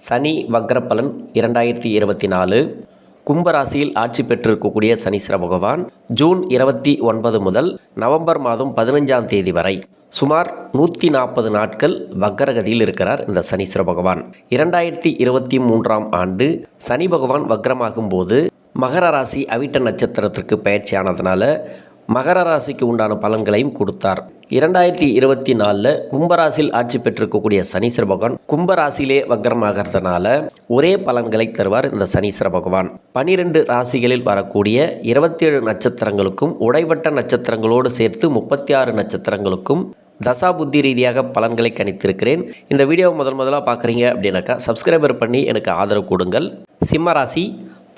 சனி வக்ரப்பலன் 2024 கும்பராசியில் ஆட்சி பெற்றிருக்கக்கூடிய சனீஸ்வர பகவான் ஜூன் 29 முதல் நவம்பர் மாதம் 15ஆம் தேதி வரை சுமார் 140 நாட்கள் வக்ரகதியில் இருக்கிறார். இந்த சனீஸ்வர பகவான் 2023ஆம் ஆண்டு சனி பகவான் வக்ரமாகும் போது மகர ராசி அவிட்ட நட்சத்திரத்திற்கு பயிற்சியானதுனால மகர ராசிக்கு உண்டான பலன்களையும் கொடுத்தார். 2024 கும்பராசியில் ஆட்சி பெற்றிருக்கக்கூடிய சனீஸ்வர பகவான் கும்பராசியிலே வக்ரமாகிறதுனால ஒரே பலன்களை தருவார். இந்த சனீஸ்வர பகவான் 12 ராசிகளில் வரக்கூடிய 27 நட்சத்திரங்களுக்கும் உடைவட்ட நட்சத்திரங்களோடு சேர்த்து 36 நட்சத்திரங்களுக்கும் தசா புத்தி ரீதியாக பலன்களை கணித்திருக்கிறேன். இந்த வீடியோவை முதலாக பார்க்குறீங்க அப்படின்னாக்கா சப்ஸ்கிரைபர் பண்ணி எனக்கு ஆதரவு கொடுங்கள். சிம்ம ராசி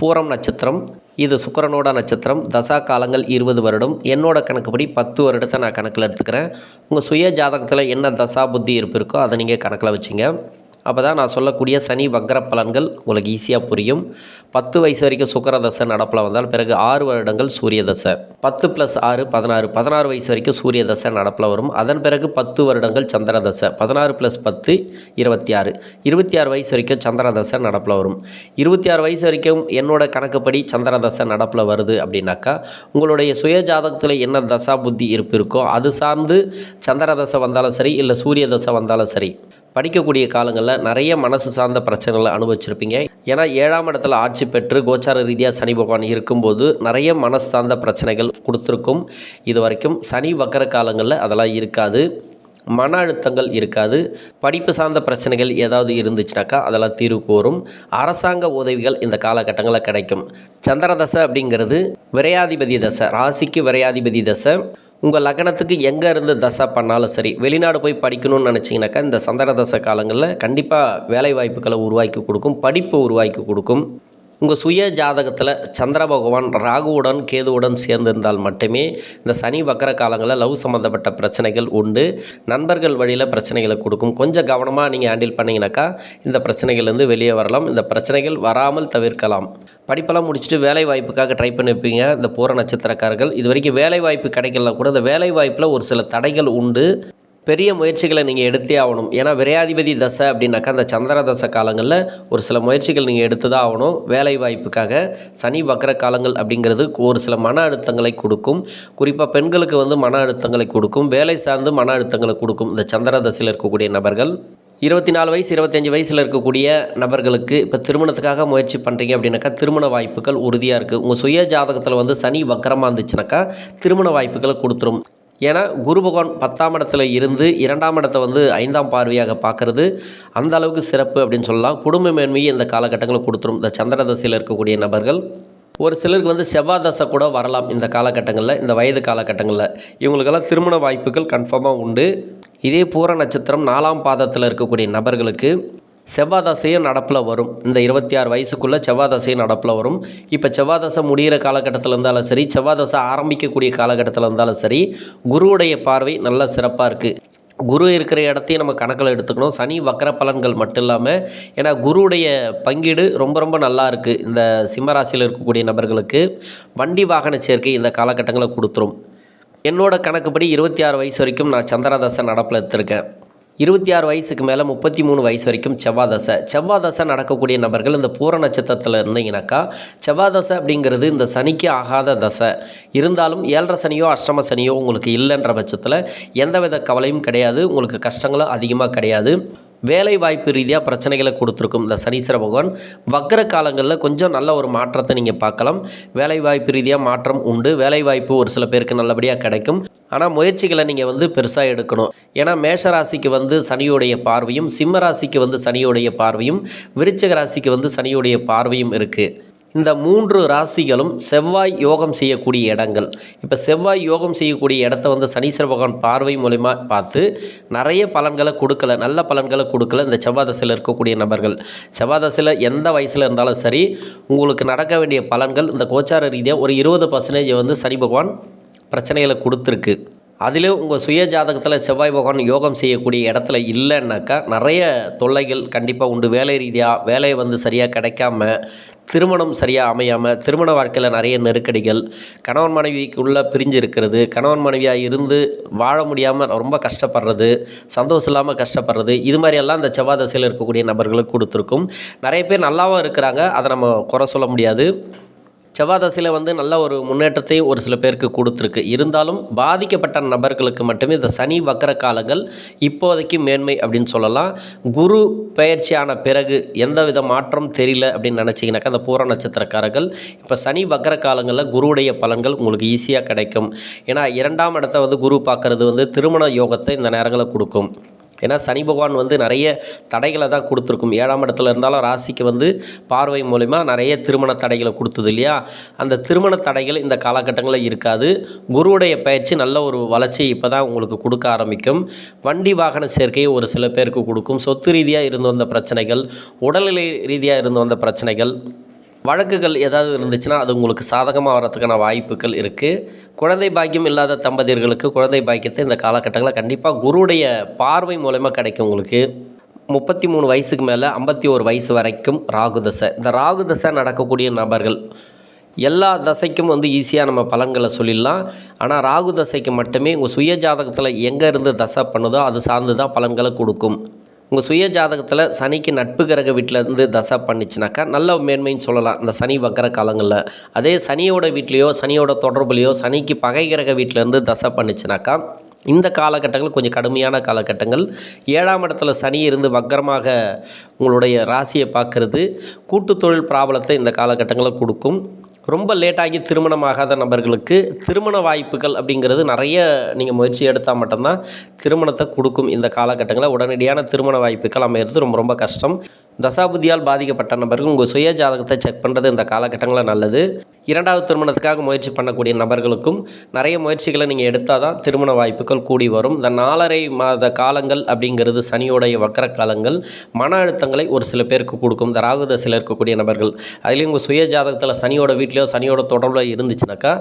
பூரம் நட்சத்திரம், இது சுக்கிரனோட நட்சத்திரம். தசா காலங்கள் 20 வருடம். என்னோட கணக்குப்படி 10 வருடத்தை நான் கணக்கில் எடுத்துக்கிறேன். உங்கள் சுய ஜாதகத்தில் என்ன தசா புத்தி இருப்பு இருக்கோ அதை நீங்கள் கணக்கில் வச்சுங்க. அப்போ தான் நான் சொல்லக்கூடிய சனி வக்ர பலன்கள் உங்களுக்கு ஈஸியாக புரியும். 10 வயசு வரைக்கும் சுக்கிர தசை நடப்பில் வந்தால் பிறகு 6 வருடங்கள் சூரிய தசை, 10 + 6 16, 16 வயசு வரைக்கும் சூரிய தசை நடப்பில் வரும். அதன் பிறகு 10 வருடங்கள் சந்திர தசை, 16 + 10 26, 26 வயசு வரைக்கும் சந்திர தசை நடப்பில் வரும். 26 வயசு வரைக்கும் என்னோட கணக்குப்படி சந்திர தசை நடப்பில் வருது அப்படின்னாக்கா உங்களுடைய சுய ஜாதகத்தில் என்ன தசா புத்தி இருப்பு இருக்கோ அது சார்ந்து சந்திர தசை வந்தாலும் சரி, இல்லை சூரிய தசை வந்தாலும் சரி, படிக்கக்கூடிய காலங்களில் நிறைய மனசு சார்ந்த பிரச்சனைகளை அனுபவிச்சிருப்பீங்க. ஏன்னா 7ஆம் இடத்துல ஆட்சி பெற்று கோச்சார ரீதியாக சனி பகவான் இருக்கும்போது நிறைய மனசு சார்ந்த பிரச்சனைகள் கொடுத்துருக்கும். இது வரைக்கும் சனி வக்கர காலங்களில் அதெல்லாம் இருக்காது. மன அழுத்தங்கள் இருக்காது. படிப்பு சார்ந்த பிரச்சனைகள் ஏதாவது இருந்துச்சுனாக்கா அதெல்லாம் தீர்வுக்கு வரும். அரசாங்க உதவிகள் இந்த காலகட்டங்களில் கிடைக்கும். சந்திர தசை அப்படிங்கிறது விரையாதிபதி தசை, ராசிக்கு விரையாதிபதி தசை. உங்கள் லக்னத்துக்கு எங்கே இருந்து தசை பண்ணாலும் சரி, வெளிநாடு போய் படிக்கணும்னு நினச்சிங்கனாக்கா இந்த சந்திர தசை காலங்களில் கண்டிப்பாக வேலை வாய்ப்புகளை உருவாக்கி கொடுக்கும், படிப்பு உருவாக்கி கொடுக்கும். உங்கள் சுய ஜாதகத்தில் சந்திர பகவான் ராகுவுடன் கேதுவுடன் சேர்ந்திருந்தால் மட்டுமே இந்த சனி வக்கர காலங்களில் லவ் சம்மந்தப்பட்ட பிரச்சனைகள் உண்டு. நண்பர்கள் வழியில் பிரச்சனைகளை கொடுக்கும். கொஞ்சம் கவனமாக நீங்கள் ஹேண்டில் பண்ணிங்கனாக்கா இந்த பிரச்சனைகள்லேருந்து வெளியே வரலாம். இந்த பிரச்சனைகள் வராமல் தவிர்க்கலாம். படிப்பெல்லாம் முடிச்சுட்டு வேலை வாய்ப்புக்காக ட்ரை பண்ணியிருப்பீங்க இந்த பூர நட்சத்திரக்காரர்கள். இது வரைக்கும் வேலை வாய்ப்பு கிடைக்கல கூட இந்த வேலை வாய்ப்பில் ஒரு சில தடைகள் உண்டு. பெரிய முயற்சிகளை நீங்கள் எடுத்தே ஆகணும். ஏன்னா விரையாதிபதி தசை அப்படின்னாக்கா அந்த சந்திர தசை காலங்களில் ஒரு சில முயற்சிகள் நீங்கள் எடுத்து தான் ஆகணும். வேலை வாய்ப்புக்காக சனி வக்கர காலங்கள் அப்படிங்கிறது ஒரு சில மன அழுத்தங்களை கொடுக்கும். குறிப்பாக பெண்களுக்கு மன அழுத்தங்களை கொடுக்கும். வேலை சார்ந்து மன அழுத்தங்களை கொடுக்கும் இந்த சந்திர தசையில் இருக்கக்கூடிய நபர்கள். 24 வயசு 25 வயசில் இருக்கக்கூடிய நபர்களுக்கு இப்போ திருமணத்துக்காக முயற்சி பண்ணுறீங்க அப்படின்னாக்கா திருமண வாய்ப்புகள் உறுதியாக இருக்குது. உங்கள் சுய ஜாதகத்தில் சனி வக்கரமாக இருந்துச்சுனாக்கா திருமண வாய்ப்புகளை கொடுத்துரும். ஏன்னா குரு பகவான் 10ஆம் இடத்துல இருந்து 2ஆம் இடத்தை 5ஆம் பார்வையாக பார்க்குறது அந்த அளவுக்கு சிறப்பு அப்படின்னு சொல்லலாம். குடும்ப மேன்மையை இந்த காலகட்டங்களில் கொடுத்துரும் இந்த சந்திர தசையில் இருக்கக்கூடிய நபர்கள். ஒரு சிலருக்கு செவ்வாய் தசை கூட வரலாம் இந்த காலகட்டங்களில், இந்த வயது காலகட்டங்களில். இவங்களுக்கெல்லாம் திருமண வாய்ப்புகள் கன்ஃபார்மாக உண்டு. இதே பூர நட்சத்திரம் 4ஆம் பாதத்தில் இருக்கக்கூடிய நபர்களுக்கு செவ்வாய் தசையும் நடப்பில் வரும். இந்த 26 வயசுக்குள்ளே செவ்வாய் தசையும் நடப்பில் வரும். இப்போ செவ்வாய் தசை முடிகிற காலகட்டத்தில் இருந்தாலும் சரி, செவ்வாய் தசை ஆரம்பிக்கக்கூடிய காலகட்டத்தில் இருந்தாலும் சரி, குருவுடைய பார்வை நல்ல சிறப்பாக இருக்குது. குரு இருக்கிற இடத்தையும் நம்ம கணக்கில் எடுத்துக்கணும். சனி வக்கர பலன்கள் மட்டும் இல்லாமல், ஏன்னா குருவுடைய பங்கீடு ரொம்ப ரொம்ப நல்லா இருக்குது. இந்த சிம்மராசியில் இருக்கக்கூடிய நபர்களுக்கு வண்டி வாகன சேர்க்கை இந்த காலகட்டங்களில் கொடுத்துரும். என்னோட கணக்குப்படி 26 வயசு வரைக்கும் நான் சந்திர தசை நடப்பில் எடுத்திருக்கேன். 26 வயசுக்கு மேலே 33 வயசு வரைக்கும் செவ்வாய் தசை. செவ்வாய் தசை நடக்கக்கூடிய நபர்கள் இந்த பூர நட்சத்திரத்தில் இருந்தீங்கன்னாக்கா செவ்வாய் தசை அப்படிங்கிறது இந்த சனிக்கு ஆகாத தசை. இருந்தாலும் 7.5 சனியோ அஷ்டம சனியோ உங்களுக்கு இல்லைன்ற பட்சத்தில் எந்தவித கவலையும் கிடையாது. உங்களுக்கு கஷ்டங்களும் அதிகமாக கிடையாது. வேலை வாய்ப்பு ரீதியாக பிரச்சனைகளை கொடுத்துருக்கும் இந்த சனீஸ்வர பகவான். வக்கர காலங்களில் கொஞ்சம் நல்ல ஒரு மாற்றத்தை நீங்கள் பார்க்கலாம். வேலை வாய்ப்பு ரீதியாக மாற்றம் உண்டு. வேலை வாய்ப்பு ஒரு சில பேருக்கு நல்லபடியாக கிடைக்கும். ஆனால் முயற்சிகளை நீங்கள் பெருசாக எடுக்கணும். ஏன்னா மேஷ ராசிக்கு சனியோடைய பார்வையும், சிம்ம ராசிக்கு சனியோடைய பார்வையும், விருச்சிக ராசிக்கு சனியோடைய பார்வையும் இருக்குது. இந்த 3 ராசிகளும் செவ்வாய் யோகம் செய்யக்கூடிய இடங்கள். இப்போ செவ்வாய் யோகம் செய்யக்கூடிய இடத்த சனீஸ்வர பகவான் பார்வை மூலமா பார்த்து நிறைய பலன்களை கொடுக்கல, நல்ல பலன்களை கொடுக்கல இந்த செவ்வாய் தசையில் இருக்கக்கூடிய நபர்கள். செவ்வாய் தசையில் எந்த வயசில் இருந்தாலும் சரி உங்களுக்கு நடக்க வேண்டிய பலன்கள் இந்த கோச்சார ரீதியாக ஒரு 20% சனி பகவான் பிரச்சனைகளை கொடுத்துருக்கு. அதிலே உங்கள் சுய ஜாதகத்தில் செவ்வாய் பகவான் யோகம் செய்யக்கூடிய இடத்துல இல்லைன்னாக்கா நிறைய தொல்லைகள் கண்டிப்பாக உண்டு. வேலை ரீதியாக வேலையை வந்து சரியாக கிடைக்காம, திருமணம் சரியாக அமையாமல், திருமண வாழ்க்கையில் நிறைய நெருக்கடிகள், கணவன் மனைவிக்குள்ளே பிரிஞ்சு இருக்கிறது, கணவன் மனைவியாக இருந்து வாழ முடியாமல் ரொம்ப கஷ்டப்படுறது, சந்தோஷம் இல்லாமல் கஷ்டப்படுறது, இது மாதிரியெல்லாம் இந்த செவ்வாய் தசையில் இருக்கக்கூடிய நபர்களுக்கு கொடுத்துருக்கும். நிறைய பேர் நல்லாவும் இருக்கிறாங்க, அதை நம்ம குறை சொல்ல முடியாது. செவ்வாய் தசையில் வந்து நல்ல ஒரு முன்னேற்றத்தையும் ஒரு சில பேருக்கு கொடுத்துருக்கு. இருந்தாலும் பாதிக்கப்பட்ட நபர்களுக்கு மட்டுமே இந்த சனி வக்கர காலங்கள் இப்போதைக்கு மேன்மை அப்படின்னு சொல்லலாம். குரு பெயர்ச்சியான பிறகு எந்த வித மாற்றம் தெரியல அப்படின்னு நினச்சிங்கனாக்கா அந்த பூர நட்சத்திரக்காரர்கள் இப்போ சனி வக்கர காலங்களில் குருவுடைய பலன்கள் உங்களுக்கு ஈஸியாக கிடைக்கும். ஏன்னா 2ஆம் இடத்தை வந்து குரு பார்க்குறது வந்து திருமண யோகத்தை இந்த நேரங்களில் கொடுக்கும். ஏன்னா சனி பகவான் வந்து நிறைய தடைகளை தான் கொடுத்துருக்கும். 7ஆம் இடத்துல இருந்தாலும் ராசிக்கு வந்து பார்வை மூலிமா நிறைய திருமண தடைகளை கொடுத்தது இல்லையா? அந்த திருமண தடைகள் இந்த காலகட்டங்களில் இருக்காது. குருவுடைய பயிற்சி நல்ல ஒரு வளர்ச்சி இப்போ தான் உங்களுக்கு கொடுக்க ஆரம்பிக்கும். வண்டி வாகன சேர்க்கையை ஒரு சில பேருக்கு கொடுக்கும். சொத்து ரீதியாக இருந்து வந்த பிரச்சனைகள், உடல்நிலை ரீதியாக இருந்து வந்த பிரச்சனைகள், வழக்குகள் ஏதாவது இருந்துச்சுன்னா அது உங்களுக்கு சாதகமாக வர்றதுக்கான வாய்ப்புகள் இருக்குது. குழந்தை பாக்கியம் இல்லாத தம்பதியர்களுக்கு குழந்தை பாக்கியத்தை இந்த காலகட்டங்களில் கண்டிப்பாக குருவுடைய பார்வை மூலமாக கிடைக்கும். உங்களுக்கு 33 வயசுக்கு மேலே 51 வயசு வரைக்கும் ராகு தசை. இந்த ராகு தசை நடக்கக்கூடிய நபர்கள் எல்லா தசைக்கும் வந்து ஈஸியாக நம்ம பலன்களை சொல்லிடலாம். ஆனால் ராகு தசைக்கு மட்டுமே உங்கள் சுய ஜாதகத்தில் எங்கே இருந்து தசை பண்ணுதோ அது சார்ந்து தான் பலன்களை கொடுக்கும். உங்கள் சுய ஜாதகத்தில் சனிக்கு நட்பு கிரக வீட்டிலேருந்து தசை பண்ணிச்சுனாக்கா நல்ல மேன்மைன்னு சொல்லலாம் இந்த சனி வக்கர காலங்களில். அதே சனியோட வீட்லேயோ சனியோட தொடர்புலையோ சனிக்கு பகை கிரக வீட்டிலேருந்து தசை பண்ணிச்சுனாக்கா இந்த காலகட்டங்கள் கொஞ்சம் கடுமையான காலகட்டங்கள். 7ஆம் இடத்துல சனி இருந்து வக்கரமாக உங்களுடைய ராசியை பார்க்குறது கூட்டு தொழில் பிராபலத்தை இந்த காலகட்டங்களில் கொடுக்கும். ரொம்ப லேட்டாகி திருமணமாகாத நபர்களுக்கு திருமண வாய்ப்புகள் அப்படிங்கிறது நிறைய நீங்கள் முயற்சி எடுத்தால் மட்டும்தான் திருமணத்தை கொடுக்கும். இந்த காலகட்டங்களில் உடனடியான திருமண வாய்ப்புகள் அமையிறது ரொம்ப ரொம்ப கஷ்டம். தசாபுதியால் பாதிக்கப்பட்ட நபர்கள் உங்கள் சுய ஜாதகத்தை செக் பண்ணுறது இந்த காலகட்டங்களில் நல்லது. 2வது திருமணத்துக்காக முயற்சி பண்ணக்கூடிய நபர்களுக்கும் நிறைய முயற்சிகளை நீங்கள் எடுத்தால் தான் திருமண வாய்ப்புகள் கூடி வரும். இந்த 4.5 மாத காலங்கள் அப்படிங்கிறது சனியோடைய வக்கர காலங்கள் மன அழுத்தங்களை ஒரு சில பேருக்கு கொடுக்கும். இந்த ராகு தசையில் இருக்கக்கூடிய நபர்கள் அதுலேயும் உங்கள் சுய ஜாதகத்தில் சனியோட வீட்லையோ சனியோட தொடர்பில் இருந்துச்சுனாக்கா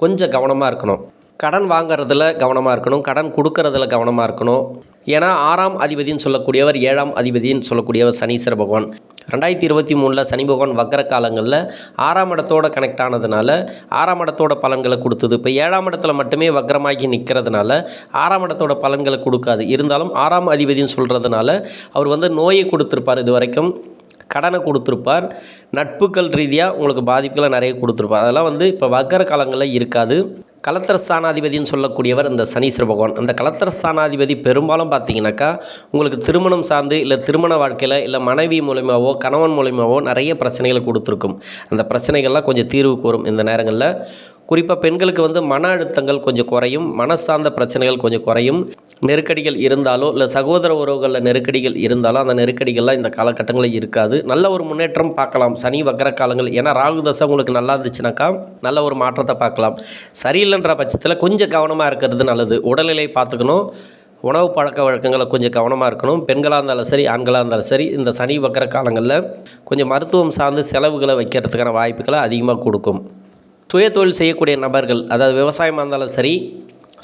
கொஞ்சம் கவனமாக இருக்கணும். கடன் வாங்கிறதுல கவனமாக இருக்கணும், கடன் கொடுக்கறதுல கவனமாக இருக்கணும். ஏன்னா 6ஆம் அதிபதின்னு சொல்லக்கூடியவர் 7ஆம் அதிபதின்னு சொல்லக்கூடியவர் சனீஸ்வர பகவான். 2023 சனி பகவான் வக்கர காலங்களில் 6ஆம் இடத்தோட கனெக்ட் ஆனதுனால 6ஆம் இடத்தோட பலன்களை கொடுத்தது. இப்போ 7ஆம் இடத்துல மட்டுமே வக்கரமாகி நிற்கிறதுனால 6ஆம் இடத்தோட பலன்களை கொடுக்காது. இருந்தாலும் 6ஆம் அதிபதின்னு சொல்கிறதுனால அவர் வந்து நோயை கொடுத்துருப்பார், இது வரைக்கும் கடனை கொடுத்துருப்பார், நட்புகள் ரீதியாக உங்களுக்கு பாதிப்புகளை நிறைய கொடுத்துருப்பார். அதெல்லாம் வந்து இப்போ வக்கர காலங்களில் இருக்காது. கலத்திர ஸ்தானாதிபதினு சொல்லக்கூடியவர் இந்த சனீஸ்வர பகவான். அந்த கலத்திர ஸ்தானாதிபதி பெரும்பாலும் பார்த்தீங்கன்னாக்கா உங்களுக்கு திருமணம் சார்ந்து இல்லை திருமண வாழ்க்கையில் இல்லை மனைவி மூலிமாவோ கணவன் மூலிமாவோ நிறைய பிரச்சனைகளை கொடுத்துருக்கும். அந்த பிரச்சனைகள்லாம் கொஞ்சம் தீர்வுக்கு வரும் இந்த நேரங்களில். குறிப்பாக பெண்களுக்கு வந்து மன அழுத்தங்கள் கொஞ்சம் குறையும், மனசார்ந்த பிரச்சனைகள் கொஞ்சம் குறையும். நெருக்கடிகள் இருந்தாலோ இல்லை சகோதர உறவுகளில் நெருக்கடிகள் இருந்தாலோ அந்த நெருக்கடிகள்லாம் இந்த காலகட்டங்களில் இருக்காது. நல்ல ஒரு முன்னேற்றம் பார்க்கலாம் சனி வக்கர காலங்கள். ஏன்னா ராகு தசை உங்களுக்கு நல்லா இருந்துச்சுனாக்கா நல்ல ஒரு மாற்றத்தை பார்க்கலாம். சரியில்லைன்ற பட்சத்தில் கொஞ்சம் கவனமாக இருக்கிறது நல்லது. உடல்நிலை பார்த்துக்கணும், உணவு பழக்க வழக்கங்களை கொஞ்சம் கவனமாக இருக்கணும். பெண்களாக இருந்தாலும் சரி ஆண்களாக இருந்தாலும் சரி இந்த சனி வக்கர காலங்களில் கொஞ்சம் மருத்துவம் சார்ந்து செலவுகளை வைக்கிறதுக்கான வாய்ப்புகளை அதிகமாக கொடுக்கும். சுய தொழில் செய்யக்கூடிய நபர்கள், அதாவது விவசாயமாக இருந்தாலும் சரி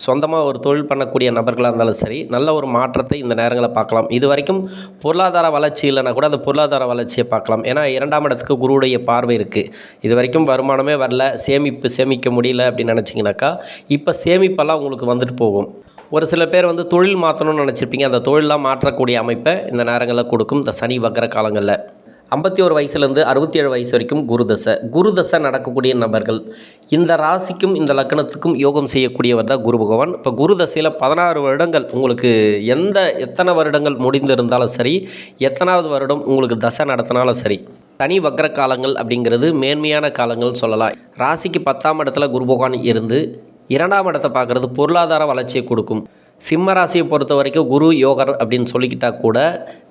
சொந்தமாக ஒரு தொழில் பண்ணக்கூடிய நபர்களாக இருந்தாலும் சரி நல்ல ஒரு மாற்றத்தை இந்த நேரங்களில் பார்க்கலாம். இது வரைக்கும் பொருளாதார வளர்ச்சி இல்லைனா கூட அந்த பொருளாதார வளர்ச்சியை பார்க்கலாம். ஏன்னா 2ஆம் இடத்துக்கு குருவுடைய பார்வை இருக்குது. இது வரைக்கும் வருமானமே வரல, சேமிக்க முடியல அப்படின்னு நினச்சிங்கனாக்கா இப்போ சேமிப்பெல்லாம் உங்களுக்கு வந்துட்டு போகும். ஒரு சில பேர் வந்து தொழில் மாற்றணும்னு நினச்சிருப்பீங்க, அந்த தொழிலெலாம் மாற்றக்கூடிய அமைப்பை இந்த நேரங்களில் கொடுக்கும் இந்த சனி வக்கர காலங்களில். 51 வயசுலேருந்து 67 வயசு வரைக்கும் குரு தசை நடக்கக்கூடிய நபர்கள். இந்த ராசிக்கும் இந்த லக்னத்துக்கும் யோகம் செய்யக்கூடியவர் தான் குரு பகவான். இப்போ குரு தசையில் 16 வருடங்கள் உங்களுக்கு எத்தனை வருடங்கள் முடிந்திருந்தாலும் சரி, எத்தனாவது வருடம் உங்களுக்கு தசை நடத்தினாலும் சரி, தனி வக்கர காலங்கள் அப்படிங்கிறது மேன்மையான காலங்கள்னு சொல்லலாம். ராசிக்கு 10ஆம் இடத்துல குரு பகவான் இருந்து 2ஆம் இடத்தை பார்க்குறது பொருளாதார வளர்ச்சியை கொடுக்கும். சிம்ம ராசியை பொறுத்த வரைக்கும் குரு யோகர் அப்படின்னு சொல்லிக்கிட்டால் கூட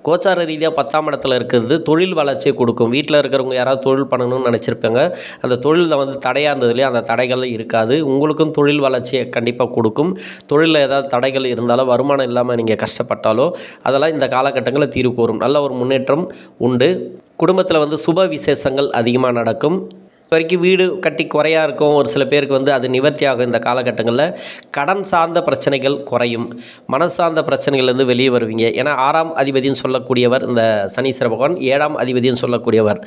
கோச்சார ரீதியாக 10ஆம் இடத்துல இருக்கிறது தொழில் வளர்ச்சியை கொடுக்கும். வீட்டில் இருக்கிறவங்க யாராவது தொழில் பண்ணணும்னு நினச்சிருப்பாங்க, அந்த தொழிலில் வந்து தடையாக இருந்தது இல்லையா, அந்த தடைகள் இருக்காது. உங்களுக்கும் தொழில் வளர்ச்சியை கண்டிப்பாக கொடுக்கும். தொழிலில் ஏதாவது தடைகள் இருந்தாலோ வருமானம் இல்லாமல் நீங்கள் கஷ்டப்பட்டாலோ அதெல்லாம் இந்த காலகட்டங்களில் தீர்வுக்கு வரும். நல்ல ஒரு முன்னேற்றம் உண்டு. குடும்பத்தில் வந்து சுப விசேஷங்கள் அதிகமாக நடக்கும். வரைக்கும் வீடு கட்டி குறையாக இருக்கும். ஒரு சில பேருக்கு வந்து அது நிவர்த்தி ஆகும். இந்த காலகட்டங்களில் கடன் சார்ந்த பிரச்சனைகள் குறையும். மனசு சார்ந்த பிரச்சனைகள்லேருந்து வெளியே வருவீங்க. ஏன்னா 6ஆம் அதிபதின்னு சொல்லக்கூடியவர் இந்த சனீஸ்வர பகவான், 7ஆம் அதிபதின்னு சொல்லக்கூடியவர்.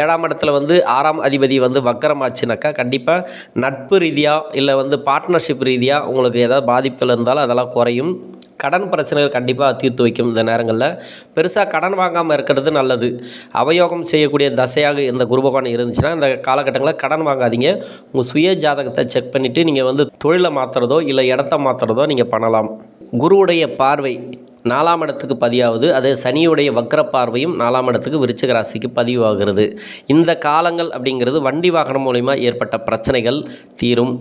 7ஆம் இடத்துல வந்து 6ஆம் அதிபதி வந்து வக்கரமாச்சுனாக்கா கண்டிப்பாக நட்பு ரீதியாக இல்லை வந்து பார்ட்னர்ஷிப் ரீதியாக உங்களுக்கு ஏதாவது பாதிப்புகள் இருந்தாலும் அதெல்லாம் குறையும். கடன் பிரச்சனைகள் கண்டிப்பாக தீர்த்து வைக்கும். இந்த நேரங்களில் பெருசாக கடன் வாங்காமல் இருக்கிறது நல்லது. அவயோகம் செய்யக்கூடிய தசையாக இந்த குரு பகவான் இருந்துச்சுன்னா இந்த காலகட்டங்களில் கடன் வாங்காதீங்க. உங்கள் சுய ஜாதகத்தை செக் பண்ணிவிட்டு நீங்கள் வந்து தொழிலை மாற்றுறதோ இல்லை இடத்த மாற்றுறதோ நீங்கள் பண்ணலாம். குருவுடைய பார்வை 4ஆம் இடத்துக்கு பதிவாகுது. அதே சனியுடைய வக்ர பார்வையும் 4ஆம் இடத்துக்கு விருச்சிக ராசிக்கு பதிவாகிறது. இந்த காலங்கள் அப்படிங்கிறது வண்டி வாகனம் மூலிமா ஏற்பட்ட பிரச்சனைகள் தீரும்.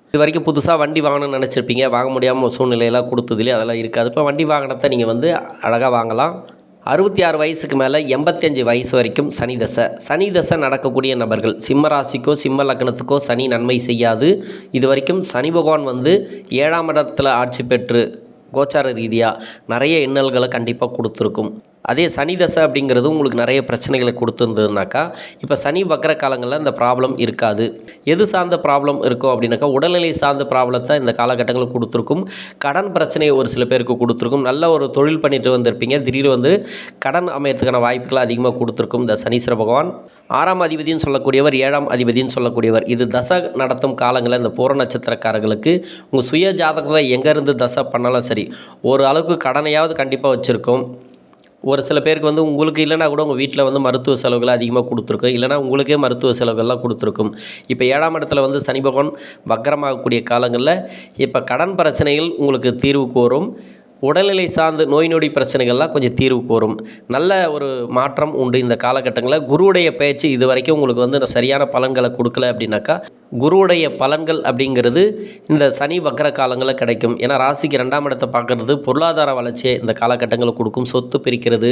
இது வரைக்கும் புதுசாக வண்டி வாங்கணும்னு நினச்சிருப்பீங்க, வாங்க முடியாமல் சூழ்நிலையெல்லாம் கொடுத்ததுலேயே அதெல்லாம் இருக்காது. இப்போ வண்டி வாகனத்தை நீங்கள் வந்து அழகாக வாங்கலாம். 66 வயசுக்கு மேலே 85 வயசு வரைக்கும் சனி தசை நடக்கக்கூடிய நபர்கள், சிம்ம ராசிக்கோ சிம்ம லக்னத்துக்கோ சனி நன்மை செய்யாது. இது வரைக்கும் சனி பகவான் வந்து 7ஆம் இடத்துல ஆட்சி பெற்று கோச்சார ரீதியாக நிறைய இன்னல்களை கண்டிப்பாக கொடுத்துருக்கும். அதே சனி தசை அப்படிங்கிறது உங்களுக்கு நிறைய பிரச்சனைகளை கொடுத்துருந்ததுனாக்கா இப்போ சனி வக்கர காலங்களில் இந்த ப்ராப்ளம் இருக்காது. எது சார்ந்த ப்ராப்ளம் இருக்கும் அப்படின்னாக்கா உடல்நிலை சார்ந்த ப்ராப்ளத்தை இந்த காலகட்டங்களில் கொடுத்துருக்கும். கடன் பிரச்சனையை ஒரு சில பேருக்கு கொடுத்துருக்கும். நல்ல ஒரு தொழில் பண்ணிட்டு வந்திருப்பீங்க, திடீர் வந்து கடன் அமையத்துக்கான வாய்ப்புகளை அதிகமாக கொடுத்துருக்கும் இந்த சனீஸ்வர பகவான். 6ஆம் அதிபதினு சொல்லக்கூடியவர், 7ஆம் அதிபதினு சொல்லக்கூடியவர். இது தசை நடத்தும் காலங்களில் இந்த பூர நட்சத்திரக்காரர்களுக்கு உங்கள் சுய ஜாதகத்தில் எங்கேருந்து தசை பண்ணாலும் சரி ஒரு அளவுக்கு கடனையாவது கண்டிப்பாக வச்சுருக்கோம். ஒரு சில பேருக்கு வந்து உங்களுக்கு இல்லைனா கூட உங்கள் வீட்டில் வந்து மருத்துவ செலவுகள் அதிகமாக கொடுத்துருக்கும், இல்லைனா உங்களுக்கே மருத்துவ செலவுகள்லாம் கொடுத்துருக்கும். இப்போ 7ஆம் இடத்துல வந்து சனி பகவான் வக்கரமாகக்கூடிய காலங்களில் இப்போ கடன் பிரச்சனைகள் உங்களுக்கு தீர்வுக்கு வரும். உடல்நிலை சார்ந்த நோய் நொடி பிரச்சனைகள்லாம் கொஞ்சம் தீர்வுக்கு வரும். நல்ல ஒரு மாற்றம் உண்டு இந்த காலகட்டங்களில். குருவுடைய பேச்சு இது வரைக்கும் உங்களுக்கு வந்து சரியான பலன்களை கொடுக்கல அப்படின்னாக்கா குருவுடைய பலன்கள் அப்படிங்கிறது இந்த சனி வக்கர காலங்களில் கிடைக்கும். ஏன்னா ராசிக்கு 2ஆம் இடத்தை பார்க்குறது பொருளாதார வளர்ச்சியை இந்த காலகட்டங்களில் கொடுக்கும். சொத்து பிரிக்கிறது,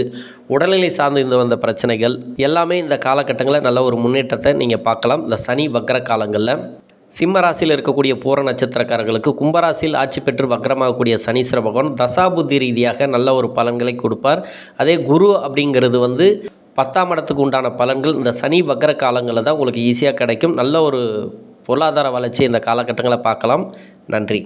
உடல்நிலை சார்ந்து இந்த வந்த பிரச்சனைகள் எல்லாமே இந்த காலகட்டங்களில் நல்ல ஒரு முன்னேற்றத்தை நீங்கள் பார்க்கலாம் இந்த சனி வக்கர காலங்களில். சிம்ம ராசியில் இருக்கக்கூடிய பூர நட்சத்திரக்காரர்களுக்கு கும்பராசியில் ஆட்சி பெற்று வக்கரமாகக்கூடிய சனீஸ்வர பகவான் தசாபுத்தி ரீதியாக நல்ல ஒரு பலன்களை கொடுப்பார். அதே குரு அப்படிங்கிறது வந்து 10ஆம் இடத்துக்கு உண்டான பலன்கள் இந்த சனி வக்கர காலங்களில் தான் உங்களுக்கு ஈஸியாக கிடைக்கும். நல்ல ஒரு பொருளாதார வளர்ச்சி இந்த காலகட்டங்களை பார்க்கலாம். நன்றி.